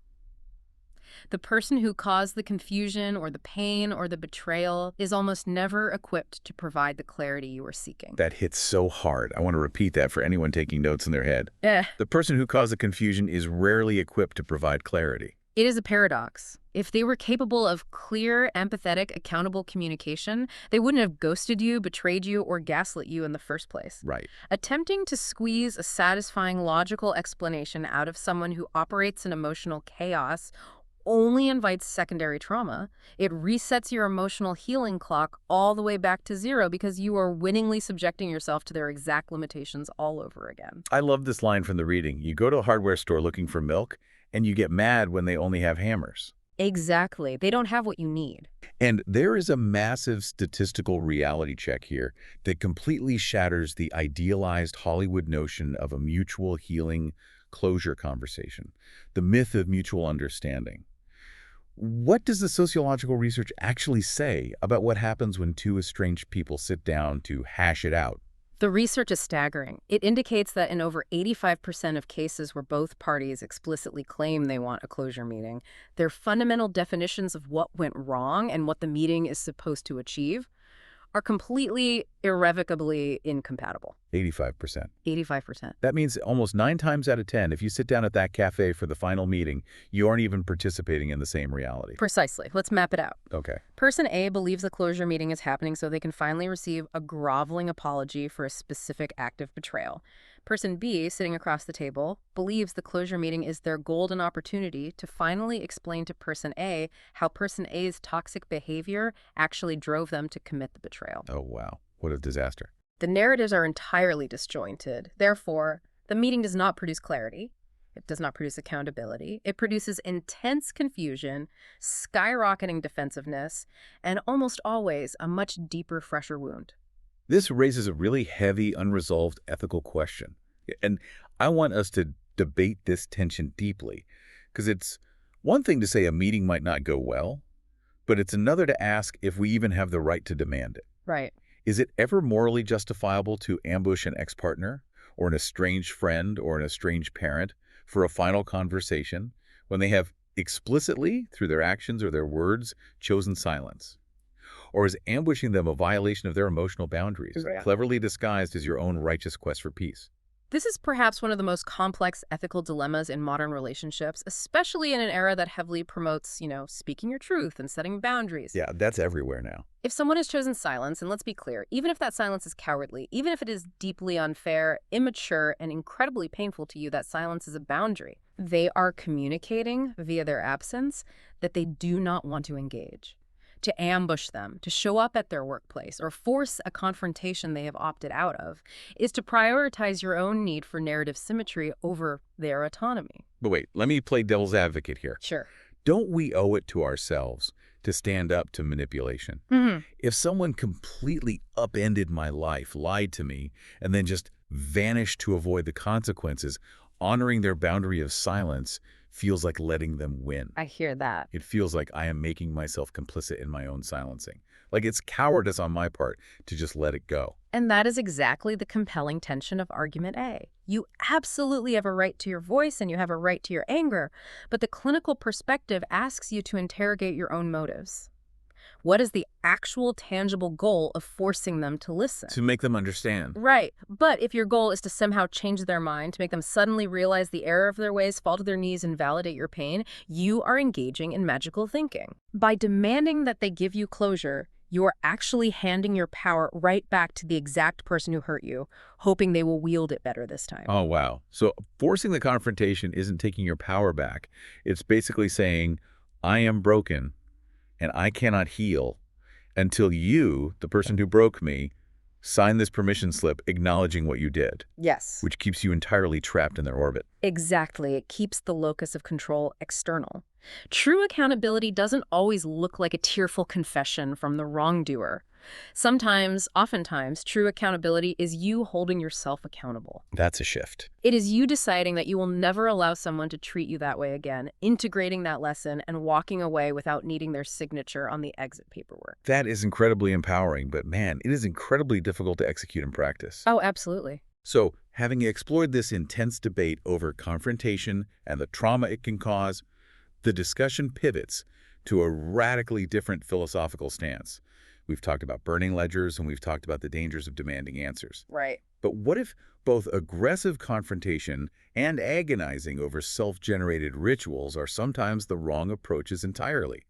The person who caused the confusion or the pain or the betrayal is almost never equipped to provide the clarity you are seeking. That hits so hard. I want to repeat that for anyone taking notes in their head. Eh. The person who caused the confusion is rarely equipped to provide clarity. It is a paradox. If they were capable of clear, empathetic, accountable communication, they wouldn't have ghosted you, betrayed you, or gaslit you in the first place. Right. Attempting to squeeze a satisfying logical explanation out of someone who operates in emotional chaos only invites secondary trauma. It resets your emotional healing clock all the way back to zero because you are winningly subjecting yourself to their exact limitations all over again. I love this line from the reading. You go to a hardware store looking for milk, and you get mad when they only have hammers. Exactly. They don't have what you need. And there is a massive statistical reality check here that completely shatters the idealized Hollywood notion of a mutual healing closure conversation, the myth of mutual understanding. What does the sociological research actually say about what happens when two estranged people sit down to hash it out? The research is staggering. It indicates that in over 85% of cases where both parties explicitly claim they want a closure meeting, their fundamental definitions of what went wrong and what the meeting is supposed to achieve are completely, irrevocably incompatible. 85%. 85%. That means almost 9 times out of 10, if you sit down at that cafe for the final meeting, you aren't even participating in the same reality. Precisely. Let's map it out. Okay. Person A believes the closure meeting is happening so they can finally receive a groveling apology for a specific act of betrayal. Person B, sitting across the table, believes the closure meeting is their golden opportunity to finally explain to Person A how Person A's toxic behavior actually drove them to commit the betrayal. Oh, wow. What a disaster. The narratives are entirely disjointed. Therefore, the meeting does not produce clarity. It does not produce accountability. It produces intense confusion, skyrocketing defensiveness, and almost always a much deeper, fresher wound. This raises a really heavy, unresolved ethical question. And I want us to debate this tension deeply, because it's one thing to say a meeting might not go well, but it's another to ask if we even have the right to demand it. Right. Is it ever morally justifiable to ambush an ex-partner or an estranged friend or an estranged parent for a final conversation when they have explicitly, through their actions or their words, chosen silence? Or is ambushing them a violation of their emotional boundaries, Right. cleverly disguised as your own righteous quest for peace? This is perhaps one of the most complex ethical dilemmas in modern relationships, especially in an era that heavily promotes, speaking your truth and setting boundaries. Yeah, that's everywhere now. If someone has chosen silence, and let's be clear, even if that silence is cowardly, even if it is deeply unfair, immature, and incredibly painful to you, that silence is a boundary. They are communicating via their absence that they do not want to engage. To ambush them, to show up at their workplace, or force a confrontation they have opted out of, is to prioritize your own need for narrative symmetry over their autonomy. But wait, let me play devil's advocate here. Sure. Don't we owe it to ourselves to stand up to manipulation? If someone completely upended my life, lied to me, and then just vanished to avoid the consequences, honoring their boundary of silence feels like letting them win. I hear that. It feels like I am making myself complicit in my own silencing. Like it's cowardice on my part to just let it go. And that is exactly the compelling tension of argument A. You absolutely have a right to your voice and you have a right to your anger, but the clinical perspective asks you to interrogate your own motives. What is the actual tangible goal of forcing them to listen? To make them understand. Right. But if your goal is to somehow change their mind, to make them suddenly realize the error of their ways, fall to their knees, and validate your pain, you are engaging in magical thinking. By demanding that they give you closure, you are actually handing your power right back to the exact person who hurt you, hoping they will wield it better this time. Oh, wow. So forcing the confrontation isn't taking your power back. It's basically saying, I am broken and I cannot heal until you, the person who broke me, Sign this permission slip acknowledging what you did, Yes. which keeps you entirely trapped in their orbit. Exactly. It keeps the locus of control external. True accountability doesn't always look like a tearful confession from the wrongdoer. Sometimes, oftentimes, true accountability is you holding yourself accountable. That's a shift. It is you deciding that you will never allow someone to treat you that way again, integrating that lesson and walking away without needing their signature on the exit paperwork. That is incredibly empowering, but man, it is incredibly difficult to execute in practice. Oh, absolutely. So, having explored this intense debate over confrontation and the trauma it can cause, the discussion pivots to a radically different philosophical stance. We've talked about burning ledgers, and we've talked about the dangers of demanding answers. Right. But what if both aggressive confrontation and agonizing over self-generated rituals are sometimes the wrong approaches entirely?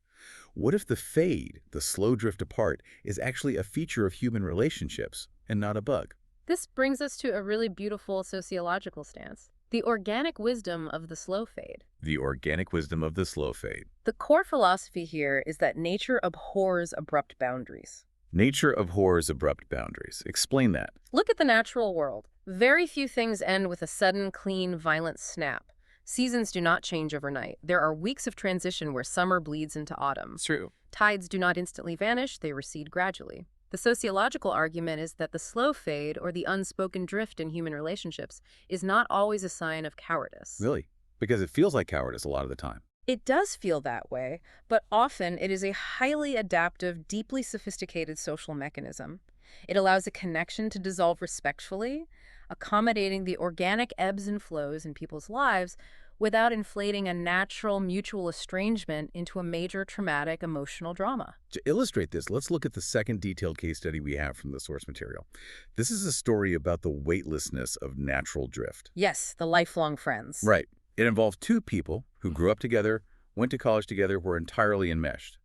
What if the fade, the slow drift apart, is actually a feature of human relationships and not a bug? This brings us to a really beautiful sociological stance. The organic wisdom of the slow fade. The organic wisdom of the slow fade. The core philosophy here is that nature abhors abrupt boundaries. Nature abhors abrupt boundaries. Explain that. Look at the natural world. Very few things end with a sudden, clean, violent snap. Seasons do not change overnight. There are weeks of transition where summer bleeds into autumn. True. Tides do not instantly vanish, they recede gradually. The sociological argument is that the slow fade, or the unspoken drift in human relationships, is not always a sign of cowardice. Really? Because it feels like cowardice a lot of the time. It does feel that way, but often it is a highly adaptive, deeply sophisticated social mechanism. It allows a connection to dissolve respectfully, accommodating the organic ebbs and flows in people's lives without inflating a natural mutual estrangement into a major traumatic emotional drama. To illustrate this, let's look at the second detailed case study we have from the source material. This is a story about the weightlessness of natural drift. Yes, the lifelong friends. Right. It involved two people who grew up together, went to college together, were entirely enmeshed.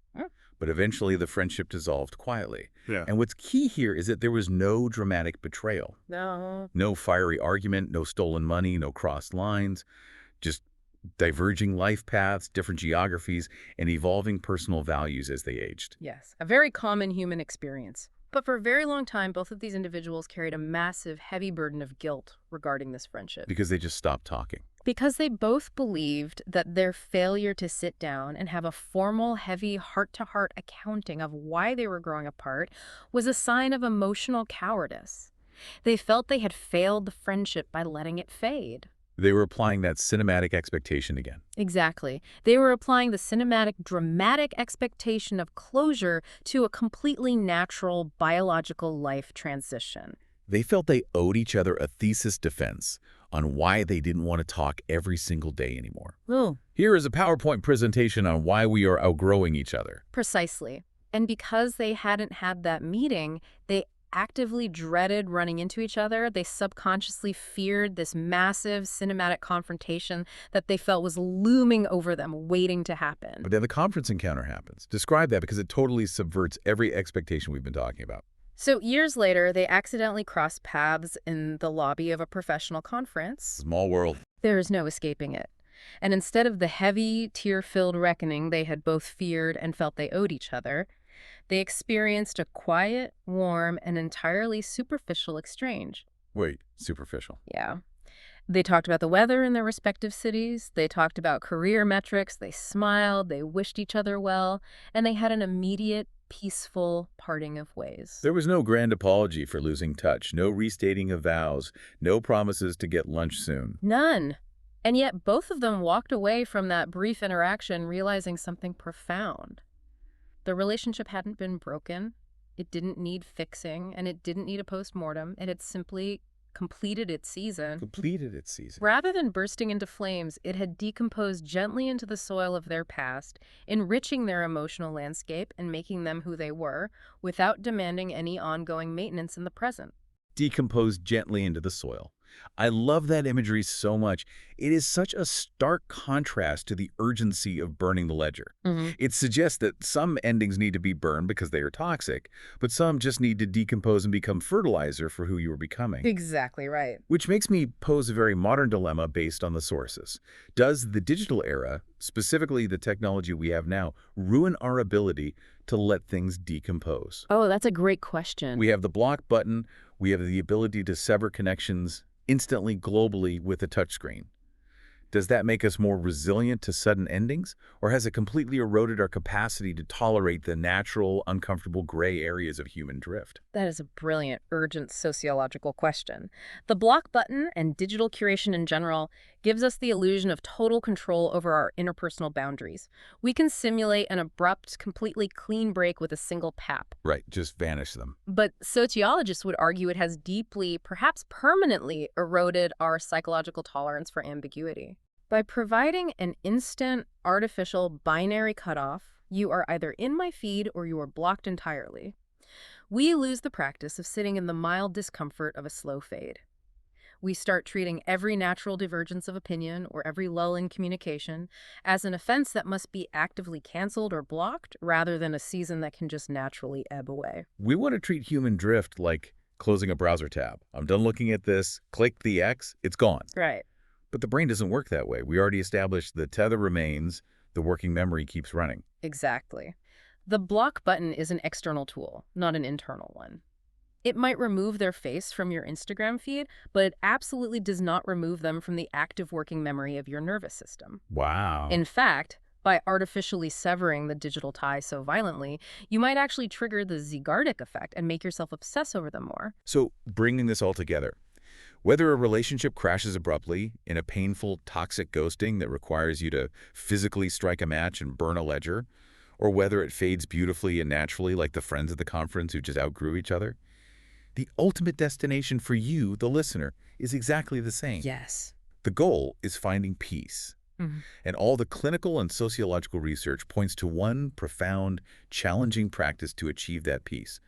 But eventually the friendship dissolved quietly. Yeah. And what's key here is that there was no dramatic betrayal. No. No fiery argument, no stolen money, no crossed lines, just diverging life paths, different geographies, and evolving personal values as they aged. Yes, a very common human experience. But for a very long time, both of these individuals carried a massive, heavy burden of guilt regarding this friendship. Because they just stopped talking. Because they both believed that their failure to sit down and have a formal, heavy, heart-to-heart accounting of why they were growing apart was a sign of emotional cowardice. They felt they had failed the friendship by letting it fade. They were applying that cinematic expectation again. Exactly. They were applying the cinematic, dramatic expectation of closure to a completely natural, biological life transition. They felt they owed each other a thesis defense on why they didn't want to talk every single day anymore. Oh. Here is a PowerPoint presentation on why we are outgrowing each other. Precisely. And because they hadn't had that meeting, they actively dreaded running into each other. They subconsciously feared this massive cinematic confrontation that they felt was looming over them, waiting to happen. But then the conference encounter happens. Describe that, because it totally subverts every expectation we've been talking about. So years later, they accidentally crossed paths in the lobby of a professional conference. Small world. There is no escaping it. And instead of the heavy, tear-filled reckoning they had both feared and felt they owed each other, they experienced a quiet, warm, and entirely superficial exchange. Wait, superficial. Yeah. They talked about the weather in their respective cities. They talked about career metrics. They smiled. They wished each other well. And they had an immediate, peaceful parting of ways. There was no grand apology for losing touch, no restating of vows, no promises to get lunch soon. None. And yet both of them walked away from that brief interaction realizing something profound. The relationship hadn't been broken, it didn't need fixing, and it didn't need a postmortem. It had simply completed its season. Rather than bursting into flames, it had decomposed gently into the soil of their past, enriching their emotional landscape and making them who they were, without demanding any ongoing maintenance in the present. Decomposed gently into the soil. I love that imagery so much. It is such a stark contrast to the urgency of burning the ledger. Hmm. It suggests that some endings need to be burned because they are toxic, but some just need to decompose and become fertilizer for who you are becoming. Exactly right. Which makes me pose a very modern dilemma based on the sources. Does the digital era, specifically the technology we have now, ruin our ability to let things decompose? Oh, that's a great question. We have the block button, we have the ability to sever connections instantly globally with a touchscreen. Does that make us more resilient to sudden endings, or has it completely eroded our capacity to tolerate the natural, uncomfortable gray areas of human drift? That is a brilliant, urgent sociological question. The block button and digital curation in general gives us the illusion of total control over our interpersonal boundaries. We can simulate an abrupt, completely clean break with a single tap. Right, just vanish them. But sociologists would argue it has deeply, perhaps permanently, eroded our psychological tolerance for ambiguity. By providing an instant, artificial, binary cutoff, you are either in my feed or you are blocked entirely. We lose the practice of sitting in the mild discomfort of a slow fade. We start treating every natural divergence of opinion or every lull in communication as an offense that must be actively canceled or blocked rather than a season that can just naturally ebb away. We want to treat human drift like closing a browser tab. I'm done looking at this, click the X, it's gone. Right. But the brain doesn't work that way. We already established the tether remains, the working memory keeps running. Exactly. The block button is an external tool, not an internal one. It might remove their face from your Instagram feed, but it absolutely does not remove them from the active working memory of your nervous system. Wow. In fact, by artificially severing the digital tie so violently, you might actually trigger the Zygarnik effect and make yourself obsess over them more. So, bringing this all together, whether a relationship crashes abruptly in a painful, toxic ghosting that requires you to physically strike a match and burn a ledger, or whether it fades beautifully and naturally like the friends at the conference who just outgrew each other, the ultimate destination for you, the listener, is exactly the same. Yes. The goal is finding peace. Mhm. And all the clinical and sociological research points to one profound, challenging practice to achieve that peace: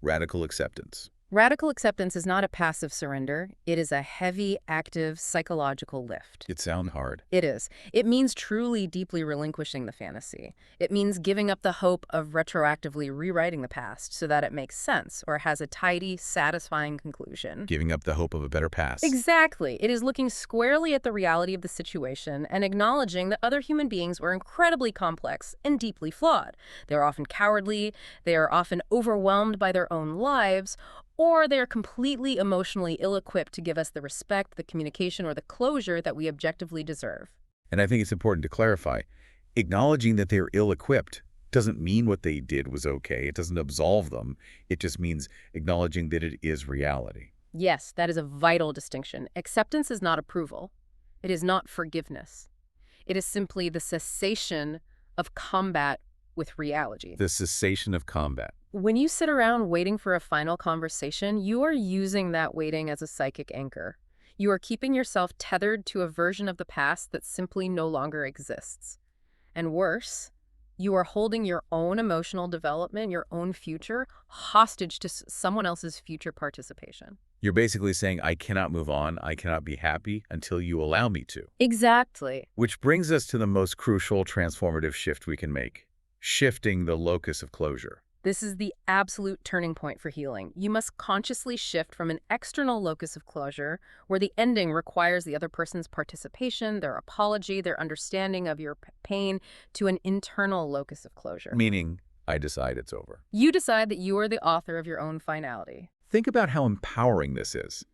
radical acceptance. Radical acceptance is not a passive surrender. It is a heavy, active, psychological lift. It sounds hard. It is. It means truly deeply relinquishing the fantasy. It means giving up the hope of retroactively rewriting the past so that it makes sense or has a tidy, satisfying conclusion. Giving up the hope of a better past. Exactly. It is looking squarely at the reality of the situation and acknowledging that other human beings were incredibly complex and deeply flawed. They are often cowardly, they are often overwhelmed by their own lives, or they are completely emotionally ill-equipped to give us the respect, the communication, or the closure that we objectively deserve. And I think it's important to clarify, acknowledging that they're ill-equipped doesn't mean what they did was okay. It doesn't absolve them. It just means acknowledging that it is reality. Yes, that is a vital distinction. Acceptance is not approval. It is not forgiveness. It is simply the cessation of combat with reality. The cessation of combat. When you sit around waiting for a final conversation, you are using that waiting as a psychic anchor. You are keeping yourself tethered to a version of the past that simply no longer exists. And worse, you are holding your own emotional development, your own future, hostage to someone else's future participation. You're basically saying, I cannot move on, I cannot be happy until you allow me to. Exactly. Which brings us to the most crucial transformative shift we can make: shifting the locus of closure. This is the absolute turning point for healing. You must consciously shift from an external locus of closure, where the ending requires the other person's participation, their apology, their understanding of your pain, to an internal locus of closure. Meaning, I decide it's over. You decide that you are the author of your own finality. Think about how empowering this is.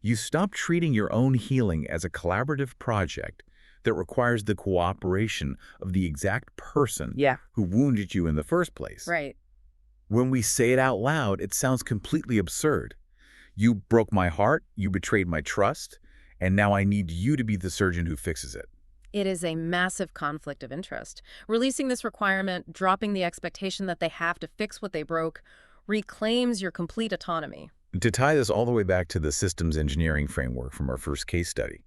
You stop treating your own healing as a collaborative project that requires the cooperation of the exact person who wounded you in the first place. Right. When we say it out loud, it sounds completely absurd. You broke my heart, you betrayed my trust, and now I need you to be the surgeon who fixes it. It is a massive conflict of interest. Releasing this requirement, dropping the expectation that they have to fix what they broke, reclaims your complete autonomy. To tie this all the way back to the systems engineering framework from our first case study,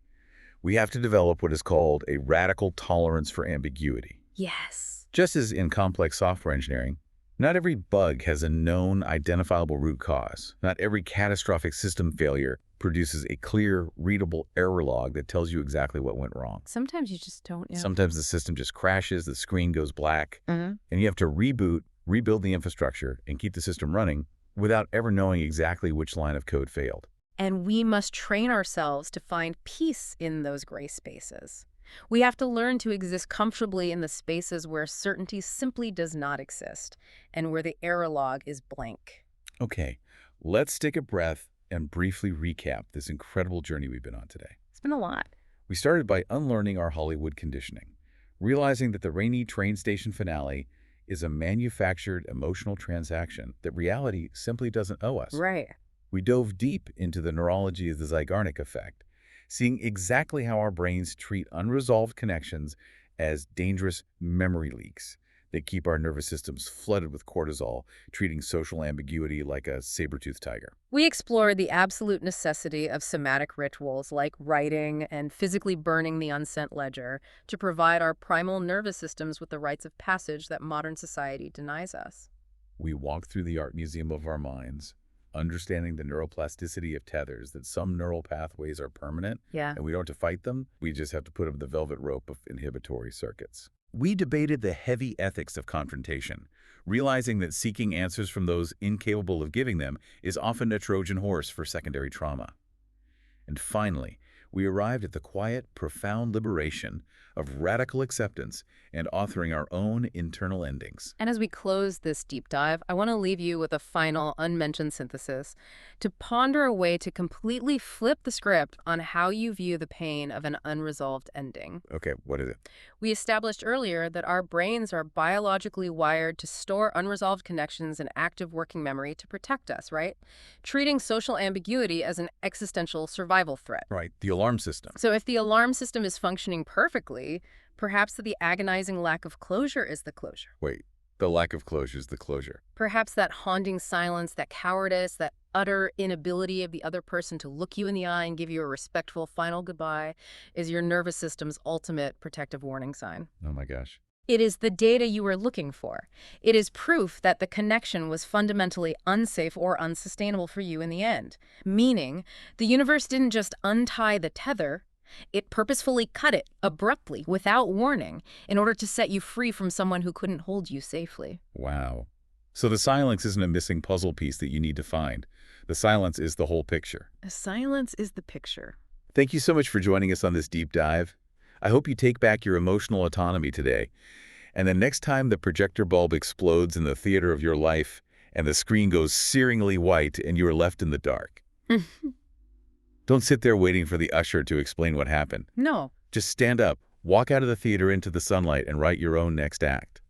we have to develop what is called a radical tolerance for ambiguity. Yes. Just as in complex software engineering, not every bug has a known, identifiable root cause. Not every catastrophic system failure produces a clear, readable error log that tells you exactly what went wrong. Sometimes you just don't, yeah. Sometimes the system just crashes, the screen goes black, and you have to reboot, rebuild the infrastructure, and keep the system running without ever knowing exactly which line of code failed. And we must train ourselves to find peace in those gray spaces. We have to learn to exist comfortably in the spaces where certainty simply does not exist, and where the error log is blank. Okay, let's take a breath and briefly recap this incredible journey we've been on today. It's been a lot. We started by unlearning our Hollywood conditioning, realizing that the rainy train station finale is a manufactured emotional transaction that reality simply doesn't owe us. Right. We dove deep into the neurology of the Zeigarnik effect, seeing exactly how our brains treat unresolved connections as dangerous memory leaks that keep our nervous systems flooded with cortisol, treating social ambiguity like a saber-toothed tiger. We explored the absolute necessity of somatic rituals like writing and physically burning the unsent ledger to provide our primal nervous systems with the rites of passage that modern society denies us. We walked through the art museum of our minds, understanding the neuroplasticity of tethers, that some neural pathways are permanent, Yeah. and we don't have to fight them. We just have to put up the velvet rope of inhibitory circuits. We debated the heavy ethics of confrontation, realizing that seeking answers from those incapable of giving them is often a Trojan horse for secondary trauma. And finally, we arrived at the quiet, profound liberation of radical acceptance and authoring our own internal endings. And as we close this deep dive, I want to leave you with a final unmentioned synthesis to ponder a way to completely flip the script on how you view the pain of an unresolved ending. Okay, what is it? We established earlier that our brains are biologically wired to store unresolved connections in active working memory to protect us, right? Treating social ambiguity as an existential survival threat. Right, the alarm system. So if the alarm system is functioning perfectly, perhaps the agonizing lack of closure is the closure. Wait, the lack of closure is the closure. Perhaps that haunting silence, that cowardice, that utter inability of the other person to look you in the eye and give you a respectful final goodbye is your nervous system's ultimate protective warning sign. Oh my gosh. It is the data you were looking for. It is proof that the connection was fundamentally unsafe or unsustainable for you in the end. Meaning, the universe didn't just untie the tether, it purposefully cut it abruptly, without warning, in order to set you free from someone who couldn't hold you safely. Wow. So the silence isn't a missing puzzle piece that you need to find. The silence is the whole picture. The silence is the picture. Thank you so much for joining us on this deep dive. I hope you take back your emotional autonomy today. And the next time the projector bulb explodes in the theater of your life and the screen goes searingly white and you are left in the dark, don't sit there waiting for the usher to explain what happened. No. Just stand up, walk out of the theater into the sunlight, and write your own next act.